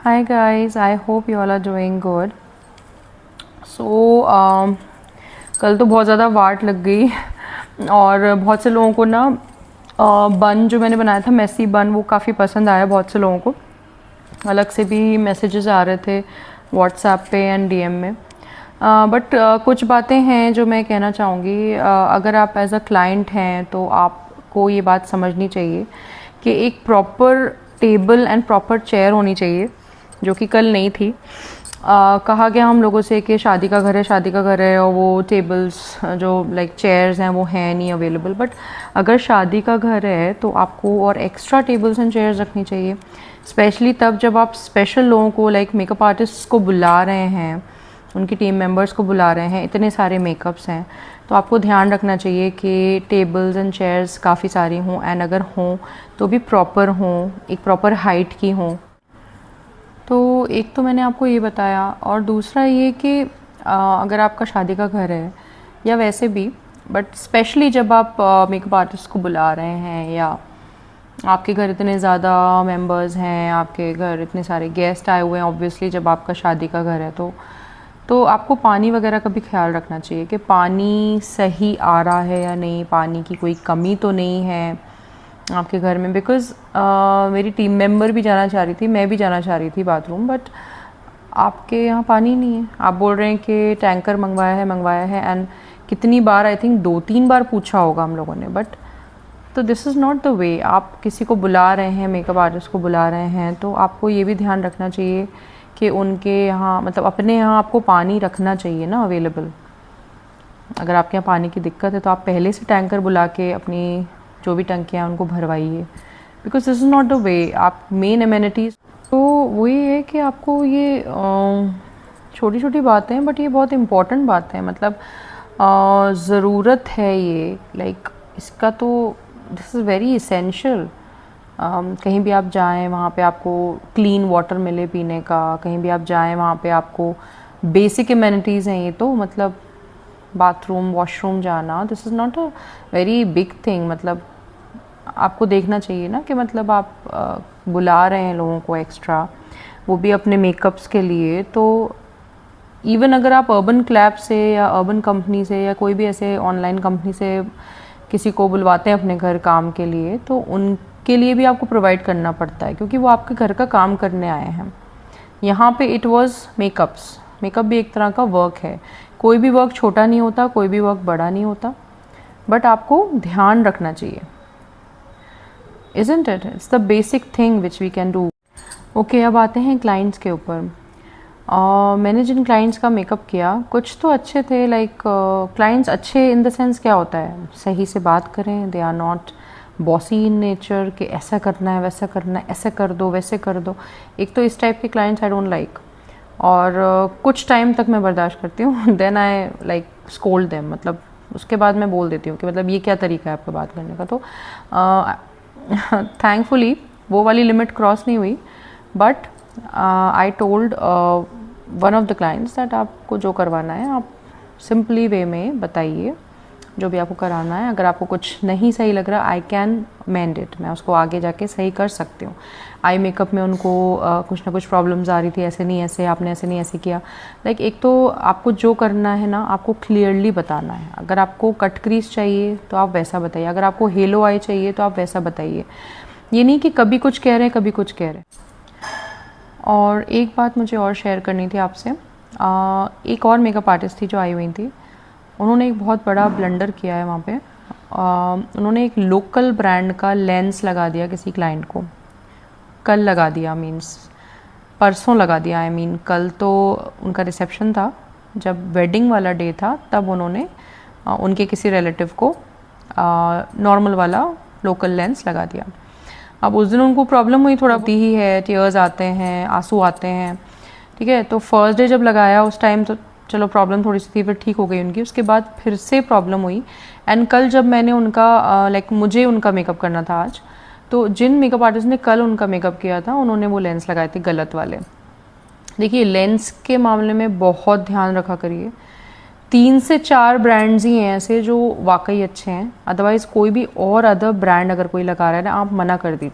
Hi guys, I hope you all are doing good. So कल तो बहुत ज़्यादा वाट लग गई और बहुत से लोगों को ना बन जो मैंने बनाया था मेसी बन वो काफ़ी पसंद आया बहुत से लोगों को। अलग से भी मैसेजेस आ रहे थे व्हाट्सएप पे एंड डीएम में। बट कुछ बातें हैं जो मैं कहना चाहूँगी। अगर आप एज अ क्लाइंट हैं तो आपको ये बात समझनी चाहिए कि एक proper table and proper chair होनी चाहिए, जो कि कल नहीं थी। कहा गया हम लोगों से कि शादी का घर है और वो टेबल्स जो लाइक चेयर्स हैं वो हैं नहीं अवेलेबल। बट अगर शादी का घर है तो आपको और एक्स्ट्रा टेबल्स एंड चेयर्स रखनी चाहिए, स्पेशली तब जब आप स्पेशल लोगों को लाइक मेकअप आर्टिस्ट को बुला रहे हैं, उनकी टीम मेंबर्स को बुला रहे हैं, इतने सारे मेकअप्स हैं, तो आपको ध्यान रखना चाहिए कि टेबल्स एंड चेयर्स काफ़ी सारी हों एंड अगर हों तो भी प्रॉपर हों, एक प्रॉपर हाइट की हों। तो एक तो मैंने आपको ये बताया, और दूसरा ये कि अगर आपका शादी का घर है या वैसे भी, बट स्पेशली जब आप मेकअप आर्टिस्ट को बुला रहे हैं या आपके घर इतने ज़्यादा मेंबर्स हैं, आपके घर इतने सारे गेस्ट आए हुए हैं, ऑब्वियसली जब आपका शादी का घर है तो आपको पानी वगैरह का भी ख्याल रखना चाहिए कि पानी सही आ रहा है या नहीं, पानी की कोई कमी तो नहीं है आपके घर में। बिकॉज़ मेरी टीम मेंबर भी जाना चाह रही थी, मैं भी जाना चाह रही थी बाथरूम, बट आपके यहाँ पानी नहीं है। आप बोल रहे हैं कि टैंकर मंगवाया है एंड कितनी बार, आई थिंक 2-3 बार पूछा होगा हम लोगों ने। बट तो this is not the way. आप किसी को बुला रहे हैं, मेकअप आर्टिस्ट को बुला रहे हैं, तो आपको ये भी ध्यान रखना चाहिए कि उनके यहाँ मतलब अपने यहाँ आपको पानी रखना चाहिए ना अवेलेबल। अगर आपके यहाँ पानी की दिक्कत है तो आप पहले से टैंकर बुला के अपनी जो भी टंकियाँ हैं उनको भरवाइए, because this is not the way. आप मेन एमेनिटीज़ तो वही है कि आपको ये छोटी छोटी बातें हैं बट ये बहुत इम्पॉर्टेंट बातें हैं, मतलब ज़रूरत है ये, लाइक इसका तो दिस इज़ वेरी इसेंशियल। कहीं भी आप जाएं वहाँ पे आपको क्लीन वाटर मिले पीने का, कहीं भी आप जाएं वहाँ पे आपको बेसिक एमेनिटीज़ हैं ये तो, मतलब बाथरूम वॉशरूम जाना, this is not a very big thing. मतलब आपको देखना चाहिए ना कि मतलब आप बुला रहे हैं लोगों को एक्स्ट्रा, वो भी अपने मेकअप्स के लिए। तो इवन अगर आप अर्बन क्लैब से या अर्बन कंपनी से या कोई भी ऐसे ऑनलाइन कंपनी से किसी को बुलवाते हैं अपने घर काम के लिए, तो उनके लिए भी आपको प्रोवाइड करना पड़ता है, क्योंकि वो आपके घर का काम करने आए हैं। यहाँ पे इट वाज मेकअप्स, मेकअप भी एक तरह का वर्क है। कोई भी वर्क छोटा नहीं होता, कोई भी वर्क बड़ा नहीं होता, बट आपको ध्यान रखना चाहिए। Isn't it? It's the basic thing which we can do. Okay, अब आते हैं क्लाइंट्स के ऊपर। मैंने जिन क्लाइंट्स का मेकअप किया, कुछ तो अच्छे थे, लाइक क्लाइंट्स अच्छे इन द सेंस क्या होता है, सही से बात करें, they are not bossy in nature कि ऐसा करना है वैसा करना है, ऐसे कर दो वैसे कर दो। एक तो इस टाइप के क्लाइंट्स आई डोंट लाइक, और कुछ टाइम तक मैं बर्दाश्त करती हूँ, then I like scold them. मतलब उसके बाद मैं बोल देती हूँ कि मतलब ये क्या तरीका है आपका बात करने का। तो थैंकफुली वो वाली लिमिट क्रॉस नहीं हुई, but I told one of the clients that आपको जो करवाना है आप सिंपली वे में बताइए, जो भी आपको कराना है। अगर आपको कुछ नहीं सही लग रहा, आई कैन मेंड इट, मैं उसको आगे जाके सही कर सकती हूँ। आई मेकअप में उनको कुछ ना कुछ प्रॉब्लम्स आ रही थी, ऐसे नहीं ऐसे, आपने ऐसे नहीं ऐसे किया। लाइक एक तो आपको जो करना है ना, आपको क्लियरली बताना है। अगर आपको कट क्रीज चाहिए तो आप वैसा बताइए, अगर आपको हेलो आई चाहिए तो आप वैसा बताइए। ये नहीं कि कभी कुछ कह रहे हैं कभी कुछ कह रहे हैं। और एक बात मुझे और शेयर करनी थी आपसे। एक और मेकअप आर्टिस्ट थी जो आई हुई थी, उन्होंने एक बहुत बड़ा ब्लंडर किया है वहाँ पे। उन्होंने एक लोकल ब्रांड का लेंस लगा दिया किसी क्लाइंट को, कल लगा दिया, मीन्स परसों लगा दिया। आई मीन कल तो उनका रिसेप्शन था, जब वेडिंग वाला डे था तब उन्होंने उनके किसी रिलेटिव को नॉर्मल वाला लोकल लेंस लगा दिया। अब उस दिन उनको प्रॉब्लम हुई, थोड़ा होती ही है, टीयर्स आते हैं, आंसू आते हैं, ठीक है। तो फर्स्ट डे जब लगाया उस टाइम तो चलो प्रॉब्लम थोड़ी सी थी, फिर ठीक हो गई उनकी। उसके बाद फिर से प्रॉब्लम हुई, एंड कल जब मैंने उनका लाइक मुझे उनका मेकअप करना था आज, तो जिन मेकअप आर्टिस्ट ने कल उनका मेकअप किया था उन्होंने वो लेंस लगाए थे गलत वाले। देखिए लेंस के मामले में बहुत ध्यान रखा करिए। 3 से 4 ब्रांड्स ही हैं ऐसे जो वाकई अच्छे हैं, अदरवाइज़ कोई भी और अदर ब्रांड अगर कोई लगा रहा है ना, आप मना कर दीजिए।